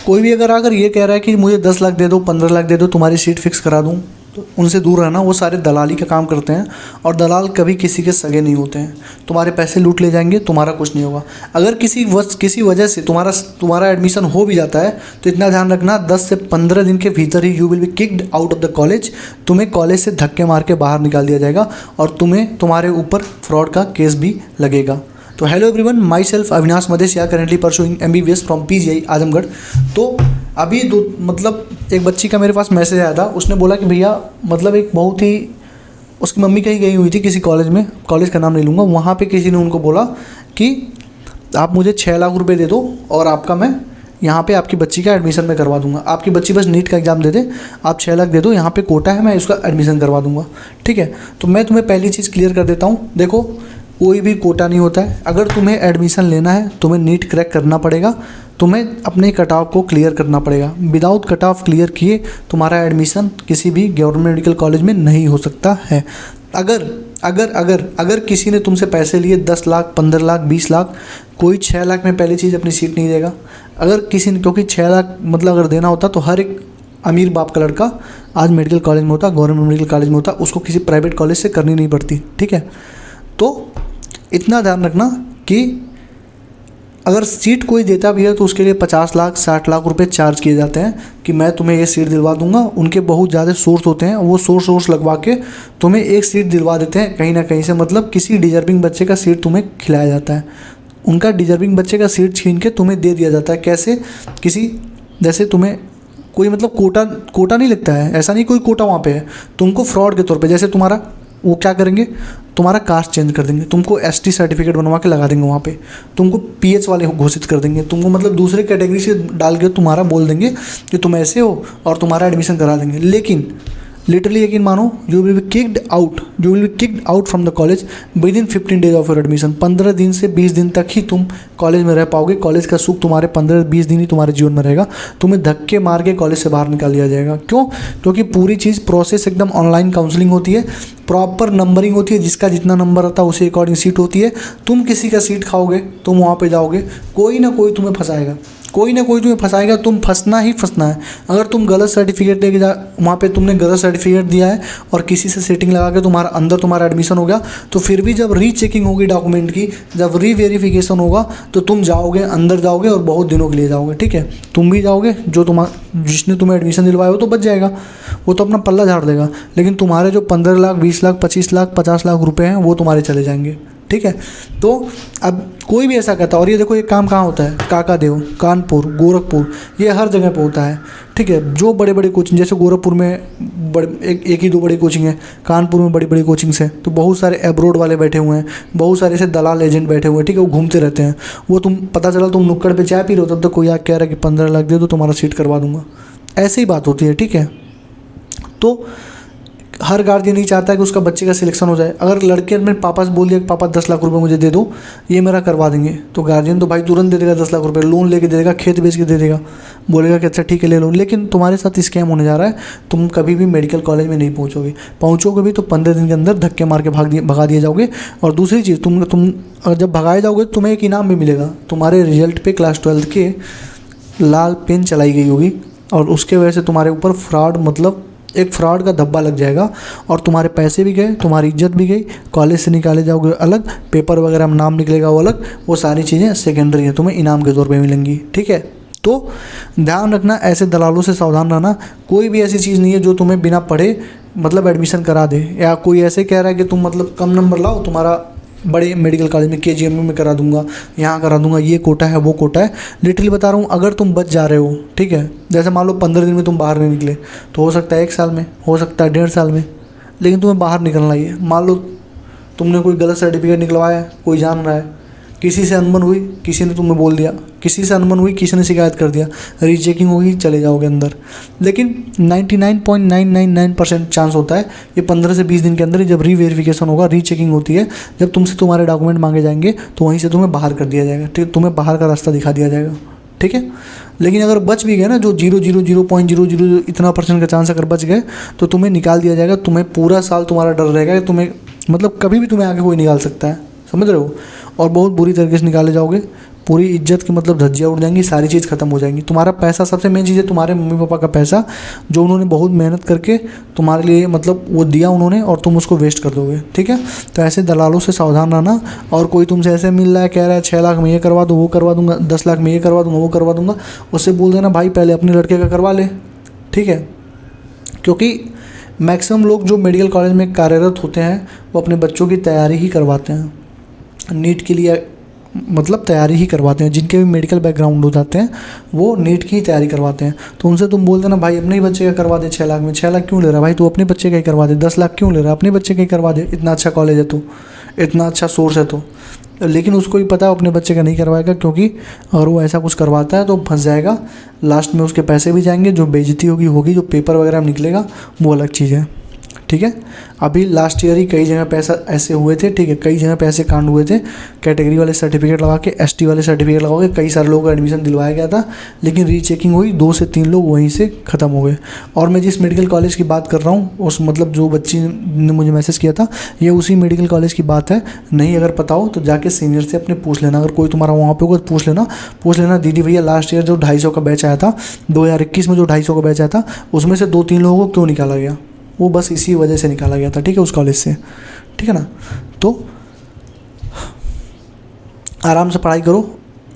कोई भी अगर आकर ये कह रहा है कि मुझे 10 लाख दे दो, 15 लाख दे दो, तुम्हारी सीट फिक्स करा दूँ, तो उनसे दूर रहना। वो सारे दलाली का काम करते हैं और दलाल कभी किसी के सगे नहीं होते हैं। तुम्हारे पैसे लूट ले जाएंगे, तुम्हारा कुछ नहीं होगा। अगर किसी वजह से तुम्हारा एडमिशन हो भी जाता है तो इतना ध्यान रखना, 10 से 15 दिन के भीतर ही you will be kicked out of the college. तुम्हें कॉलेज से धक्के मार के बाहर निकाल दिया जाएगा और तुम्हारे ऊपर फ्रॉड का केस भी लगेगा। तो hello everyone, myself Avinash Madeshiya, currently pursuing MBBS from PGI Azamgarh. तो अभी एक बच्ची का मेरे पास मैसेज आया था। उसने बोला कि भैया मतलब एक बहुत ही, उसकी मम्मी कहीं गई हुई थी किसी कॉलेज में, कॉलेज का नाम नहीं लूँगा, वहाँ पे किसी ने उनको बोला कि आप मुझे 6 लाख रुपए दे दो और आपका मैं यहाँ पे आपकी बच्ची का एडमिशन मैं करवा दूंगा। आपकी बच्ची बस नीट का एग्ज़ाम दे दे, आप 6 लाख दे दो, यहाँ पे कोटा है, मैं इसका एडमिशन करवा दूंगा। ठीक है, तो मैं तुम्हें पहली चीज़ क्लियर कर देता हूँ। देखो, कोई भी कोटा नहीं होता है। अगर तुम्हें एडमिशन लेना है, तुम्हें नीट क्रैक करना पड़ेगा, तुम्हें अपने कट ऑफ को क्लियर करना पड़ेगा। विदाउट कट ऑफ क्लियर किए तुम्हारा एडमिशन किसी भी गवर्नमेंट मेडिकल कॉलेज में नहीं हो सकता है। अगर अगर अगर अगर किसी ने तुमसे पैसे लिए 10 लाख, 15 लाख, 20 लाख, कोई 6 लाख में पहली चीज़ अपनी सीट नहीं देगा। अगर किसी ने, क्योंकि 6 लाख मतलब अगर देना होता तो हर एक अमीर बाप का लड़का आज मेडिकल कॉलेज में होता, गवर्नमेंट मेडिकल कॉलेज में होता, उसको किसी प्राइवेट कॉलेज से करनी नहीं पड़ती। ठीक है, तो इतना ध्यान रखना कि अगर सीट कोई देता भी है तो उसके लिए 50 लाख 60 लाख रुपए चार्ज किए जाते हैं कि मैं तुम्हें ये सीट दिलवा दूंगा। उनके बहुत ज़्यादा सोर्स होते हैं, वो सोर्स लगवा के तुम्हें एक सीट दिलवा देते हैं कहीं ना कहीं से। मतलब किसी डिजर्विंग बच्चे का सीट तुम्हें खिलाया जाता है, उनका डिजर्विंग बच्चे का सीट छीन के तुम्हें दे दिया जाता है। कैसे? किसी जैसे तुम्हें कोई मतलब कोटा नहीं लगता है, ऐसा नहीं कोई कोटा वहाँ पे है, तुमको फ्रॉड के तौर पे, जैसे तुम्हारा वो क्या करेंगे, तुम्हारा कास्ट चेंज कर देंगे, तुमको ST सर्टिफिकेट बनवा के लगा देंगे वहाँ पे, तुमको PH वाले घोषित कर देंगे, तुमको मतलब दूसरे कैटेगरी से डाल के तुम्हारा बोल देंगे कि तुम ऐसे हो और तुम्हारा एडमिशन करा देंगे। लेकिन लिटरली यकीन मानो, you will be kicked out from the college with in 15 days of your admission. 15 दिन से 20 दिन तक ही तुम कॉलेज में रह पाओगे। कॉलेज का सुख तुम्हारे 15-20 दिन ही तुम्हारे जीवन में रहेगा। तुम्हें धक्के मार के कॉलेज से बाहर निकाल दिया जाएगा। क्यों? क्योंकि पूरी चीज़ प्रोसेस एकदम ऑनलाइन काउंसलिंग होती है, प्रॉपर नंबरिंग होती है, जिसका जितना नंबर आता है उसी अकॉर्डिंग सीट होती है। तुम किसी का सीट खाओगे, तुम वहाँ पर जाओगे, कोई ना कोई तुम्हें फंसाएगा, तुम फंसना ही फंसना है। अगर तुम गलत सर्टिफिकेट लेके वहाँ पे तुमने गलत सर्टिफिकेट दिया है और किसी से सेटिंग लगा के तुम्हारा एडमिशन हो गया, तो फिर भी जब रीचेकिंग होगी डॉक्यूमेंट की, जब रीवेरिफिकेशन होगा, तो तुम जाओगे, अंदर जाओगे और बहुत दिनों के लिए जाओगे। ठीक है, तुम भी जाओगे, जिसने तुम्हें एडमिशन दिलवाया हो तो बच जाएगा, वो तो अपना पल्ला झाड़ देगा। लेकिन तुम्हारे जो 15 लाख, 20 लाख, 25 लाख, 50 लाख रुपए हैं वो तुम्हारे चले जाएंगे। ठीक है, तो अब कोई भी ऐसा कहता है, और ये देखो ये काम कहाँ होता है, काकादेव, कानपुर, गोरखपुर, ये हर जगह पे होता है। ठीक है, जो बड़े बड़े कोचिंग, जैसे गोरखपुर में एक ही 2 बड़ी कोचिंग है, कानपुर में बड़ी बड़ी कोचिंग्स हैं, तो बहुत सारे एब्रोड वाले बैठे हुए हैं, बहुत सारे ऐसे दलाल एजेंट बैठे हुए हैं। ठीक है, वो घूमते रहते हैं। वो पता चला तुम नुक्कड़ पे चाय पी रहे हो, तब तक कोई आके कह रहा है कि 15 लाख दे दो, तुम्हारा सीट करवा दूंगा। ऐसे ही बात होती है। ठीक है, तो हर गार्जियन नहीं चाहता है कि उसका बच्चे का सिलेक्शन हो जाए। अगर लड़के ने पापा से बोल दिया कि पापा 10 लाख रुपए मुझे दे दो, ये मेरा करवा देंगे, तो गार्जियन तो भाई तुरंत दे देगा 10 लाख रुपए, लोन लेके दे देगा, खेत बेच के दे देगा, बोलेगा कि अच्छा ठीक है ले लो। लेकिन तुम्हारे साथ स्कैम होने जा रहा है, तुम कभी भी मेडिकल कॉलेज में नहीं पहुँचोगे भी तो 15 दिन के अंदर धक्के मार के भगा दिए जाओगे। और दूसरी चीज़, तुम जब भगाए जाओगे तो तुम्हें एक इनाम भी मिलेगा। तुम्हारे रिजल्ट पे क्लास 12 के लाल पेन चलाई गई होगी और उसके वजह से तुम्हारे ऊपर एक फ्रॉड का धब्बा लग जाएगा और तुम्हारे पैसे भी गए, तुम्हारी इज्जत भी गई, कॉलेज से निकाले जाओगे अलग, पेपर वगैरह में नाम निकलेगा वो अलग, वो सारी चीज़ें सेकेंडरी हैं, तुम्हें इनाम के तौर पे मिलेंगी। ठीक है, तो ध्यान रखना, ऐसे दलालों से सावधान रहना। कोई भी ऐसी चीज़ नहीं है जो तुम्हें बिना पढ़े मतलब एडमिशन करा दे, या कोई ऐसे कह रहा है कि तुम मतलब कम नंबर लाओ, तुम्हारा बड़े मेडिकल कॉलेज में KGMU में करा दूंगा, यहाँ करा दूंगा, ये कोटा है वो कोटा है। लिटरली बता रहा हूँ, अगर तुम बच जा रहे हो, ठीक है, जैसे मान लो 15 दिन में तुम बाहर नहीं निकले, तो हो सकता है 1 साल में, हो सकता है 1.5 साल में, लेकिन तुम्हें बाहर निकलना ही है। मान लो तुमने कोई गलत सर्टिफिकेट निकलवाया है, कोई जान रहा है, किसी से अनबन हुई, किसी ने तुम्हें बोल दिया, किसी से अनबन हुई, किसी ने शिकायत कर दिया, रीचेकिंग होगी, चले जाओगे अंदर। लेकिन 99.999% चांस होता है ये 15 से 20 दिन के अंदर ही जब रीवेरिफिकेशन होगा, रीचेकिंग होती है, जब तुमसे तुम्हारे डॉक्यूमेंट मांगे जाएंगे तो वहीं से तुम्हें बाहर कर दिया जाएगा। ठीक, तुम्हें बाहर का रास्ता दिखा दिया जाएगा। ठीक है, लेकिन अगर बच भी गए ना, जो 0.00 इतना % का चांस अगर बच गए तो तुम्हें निकाल दिया जाएगा। तुम्हें पूरा साल तुम्हारा डर रहेगा कि तुम्हें मतलब कभी भी तुम्हें आगे कोई निकाल सकता है, समझ रहे हो, और बहुत बुरी तरीके से निकाले जाओगे। पूरी इज्जत की मतलब धज्जियाँ उड़ जाएंगी, सारी चीज़ खत्म हो जाएंगी। तुम्हारा पैसा सबसे मेन चीज़ है, तुम्हारे मम्मी पापा का पैसा जो उन्होंने बहुत मेहनत करके तुम्हारे लिए मतलब वो दिया उन्होंने, और तुम उसको वेस्ट कर दोगे। ठीक है, तो ऐसे दलालों से सावधान रहना। और कोई तुमसे ऐसे मिल रहा है, कह रहा है 6 लाख में ये करवा दो, वो करवा दूंगा, 10 लाख में ये करवा दूंगा, वो करवा दूंगा, उससे बोल देना भाई पहले अपने लड़के का करवा ले। ठीक है, क्योंकि मैक्सिमम लोग जो मेडिकल कॉलेज में कार्यरत होते हैं वो अपने बच्चों की तैयारी ही करवाते हैं, नीट के लिए मतलब तैयारी ही करवाते हैं। जिनके भी मेडिकल बैकग्राउंड हो जाते हैं वो नीट की ही तैयारी करवाते हैं। तो उनसे तुम बोल देना भाई अपने ही बच्चे का करवा दे 6 लाख में। 6 लाख क्यों ले रहा है भाई, तू अपने बच्चे का ही करवा दे। 10 लाख क्यों ले रहा है, अपने बच्चे का ही करवा दे। इतना अच्छा कॉलेज है तो, इतना अच्छा सोर्स है तो। लेकिन उसको ही पता है अपने बच्चे का नहीं करवाएगा, क्योंकि अगर वो ऐसा कुछ करवाता है तो फंस जाएगा, लास्ट में उसके पैसे भी जाएंगे, जो बेइज्जती होगी, जो पेपर वगैरह में निकलेगा वो अलग चीज़ है। ठीक है, अभी लास्ट ईयर ही कई जगह पे ऐसे हुए थे। ठीक है, कई जगह पे ऐसे कांड हुए थे, कैटेगरी वाले सर्टिफिकेट लगा के, एसटी वाले सर्टिफिकेट लगा के कई सारे लोगों का एडमिशन दिलवाया गया था, लेकिन रीचेकिंग हुई, 2 से 3 लोग वहीं से ख़त्म हो गए। और मैं जिस मेडिकल कॉलेज की बात कर रहा हूँ, उस मतलब जो बच्ची ने मुझे मैसेज किया था, ये उसी मेडिकल कॉलेज की बात है। नहीं अगर पता हो तो जाके सीनियर से अपने पूछ लेना, अगर कोई तुम्हारा वहाँ पे होगा तो पूछ लेना दीदी भैया लास्ट ईयर जो 250 का बैच आया था, 2021 में जो 250 का बैच आया था, उसमें से 2-3 लोगों को क्यों निकाला गया। वो बस इसी वजह से निकाला गया था। ठीक है, उस कॉलेज से। ठीक है ना, तो आराम से पढ़ाई करो,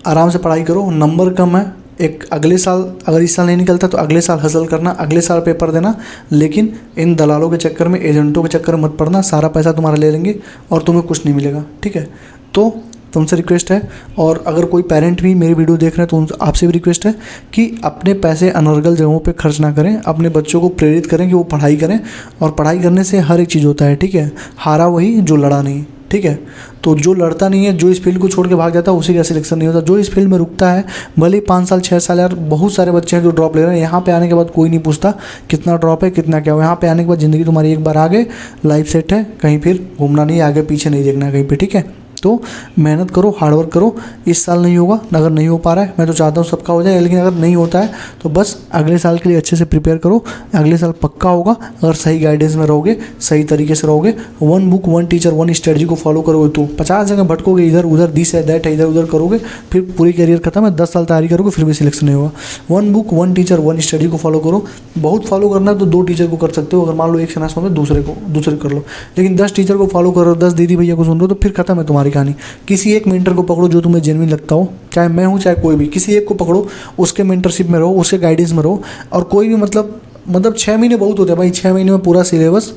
आराम से पढ़ाई करो। नंबर कम है, एक अगले साल अगर इस साल नहीं निकलता तो अगले साल हसल करना, अगले साल पेपर देना। लेकिन इन दलालों के चक्कर में, एजेंटों के चक्कर में मत पड़ना, सारा पैसा तुम्हारा ले लेंगे और तुम्हें कुछ नहीं मिलेगा। ठीक है, तो तुमसे रिक्वेस्ट है, और अगर कोई पेरेंट भी मेरी वीडियो देख रहे हैं तो आपसे भी रिक्वेस्ट है कि अपने पैसे अनर्गल जगहों पे खर्च ना करें, अपने बच्चों को प्रेरित करें कि वो पढ़ाई करें। और पढ़ाई करने से हर एक चीज़ होता है। ठीक है, हारा वही जो लड़ा नहीं। ठीक है, तो जो लड़ता नहीं है, जो इस फील्ड को छोड़ के भाग जाता है, उसी का सिलेक्शन नहीं होता। जो इस फील्ड में रुकता है, भले ही 5 साल 6 साल, यार बहुत सारे बच्चे हैं जो ड्रॉप ले रहे हैं। यहाँ पे आने के बाद कोई नहीं पूछता कितना ड्रॉप है, कितना क्या हो। यहाँ पे आने के बाद ज़िंदगी तुम्हारी एक बार आगे लाइफ सेट है, कहीं फिर घूमना नहीं, आगे पीछे नहीं देखना कहीं पर। ठीक है, तो मेहनत करो, हार्डवर्क करो। इस साल नहीं होगा, अगर नहीं हो पा रहा है, मैं तो चाहता हूँ सबका हो जाए, लेकिन अगर नहीं होता है तो बस अगले साल के लिए अच्छे से प्रिपेयर करो। अगले साल पक्का होगा अगर सही गाइडेंस में रहोगे, सही तरीके से रहोगे। 1 बुक 1 टीचर 1 स्ट्रेटजी को फॉलो करोगे तो 50 जगह भटकोगे, इधर उधर, दिस है दैट है, इधर उधर करोगे, फिर पूरी करियर खत्म है। 10 साल तैयारी करोगे फिर भी सिलेक्शन नहीं होगा। 1 बुक 1 टीचर 1 स्ट्रेटजी को फॉलो करो। बहुत फॉलो करना है तो 2 टीचर को कर सकते हो। अगर मान लो एक शनास में दूसरे कर लो, लेकिन 10 टीचर को फॉलो करो, 10 दीदी भैया को सुन लो, तो फिर खत्म है तुम्हारी कहानी। किसी एक मेंटर को पकड़ो जो तुम्हें जेन्युइन लगता हो, चाहे मैं हूँ चाहे कोई भी, किसी एक को पकड़ो, उसके मेंटरशिप में रहो, उसके गाइडेंस में रहो। और कोई भी मतलब 6 महीने बहुत होते हैं भाई। 6 महीने में पूरा सिलेबस,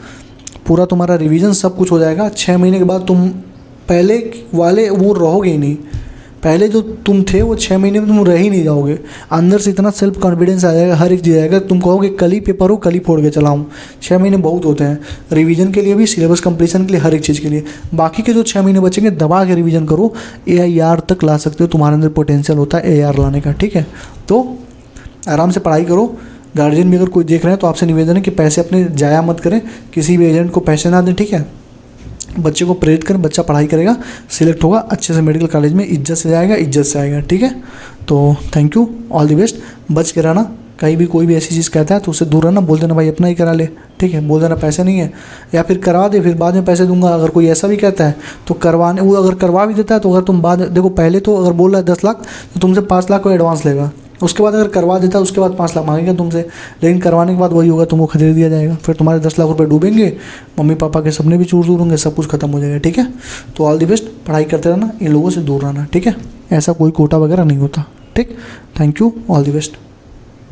पूरा तुम्हारा रिवीजन सब कुछ हो जाएगा। 6 महीने के बाद तुम पहले वाले वो रहोगे ही नहीं। पहले जो तुम थे वो 6 महीने में तुम रह ही नहीं जाओगे। अंदर से इतना सेल्फ कॉन्फिडेंस आ जाएगा, हर एक चीज़ आएगा, तुम कहोगे कल ही पेपर हो, कल ही फोड़ के चलाऊँ। 6 महीने बहुत होते हैं रिवीजन के लिए भी, सिलेबस कंप्लीशन के लिए, हर एक चीज़ के लिए। बाकी के जो 6 महीने बचेंगे दबा के रिवीजन करो, AIR तक ला सकते हो। तुम्हारे अंदर पोटेंशियल होता है AIR लाने का। ठीक है, तो आराम से पढ़ाई करो। गार्जियन भी अगर कोई देख रहे हैं तो आपसे निवेदन है कि पैसे अपने जाया मत करें, किसी भी एजेंट को पैसे ना दें। ठीक है, बच्चे को प्रेरित करें, बच्चा पढ़ाई करेगा, सिलेक्ट होगा, अच्छे से मेडिकल कॉलेज में इज्जत से जाएगा, इज्जत से आएगा। ठीक है, तो thank you, all the best. बच के रहना, कहीं भी कोई भी ऐसी चीज़ कहता है तो उससे दूर रहना। बोल देना भाई अपना ही करा ले। ठीक है, बोल देना पैसे नहीं है, या फिर करवा दे फिर बाद में पैसे दूंगा। अगर कोई ऐसा भी कहता है तो करवाने, वो अगर करवा भी देता है तो अगर तुम बाद, देखो पहले तो अगर बोल रहा है 10 लाख तो तुमसे 5 लाख को एडवांस लेगा। उसके बाद अगर करवा देता है उसके बाद 5 लाख मांगेगा तुमसे, लेकिन करवाने के बाद वही होगा, तुमको खरीद दिया जाएगा। फिर तुम्हारे 10 लाख रुपए डूबेंगे, मम्मी पापा के सपने भी चूर दूर होंगे, सब कुछ खत्म हो जाएगा। ठीक है, तो ऑल द बेस्ट, पढ़ाई करते रहना, इन लोगों से दूर रहना। ठीक है, ऐसा कोई कोटा वगैरह नहीं होता। ठीक, thank you, all the best.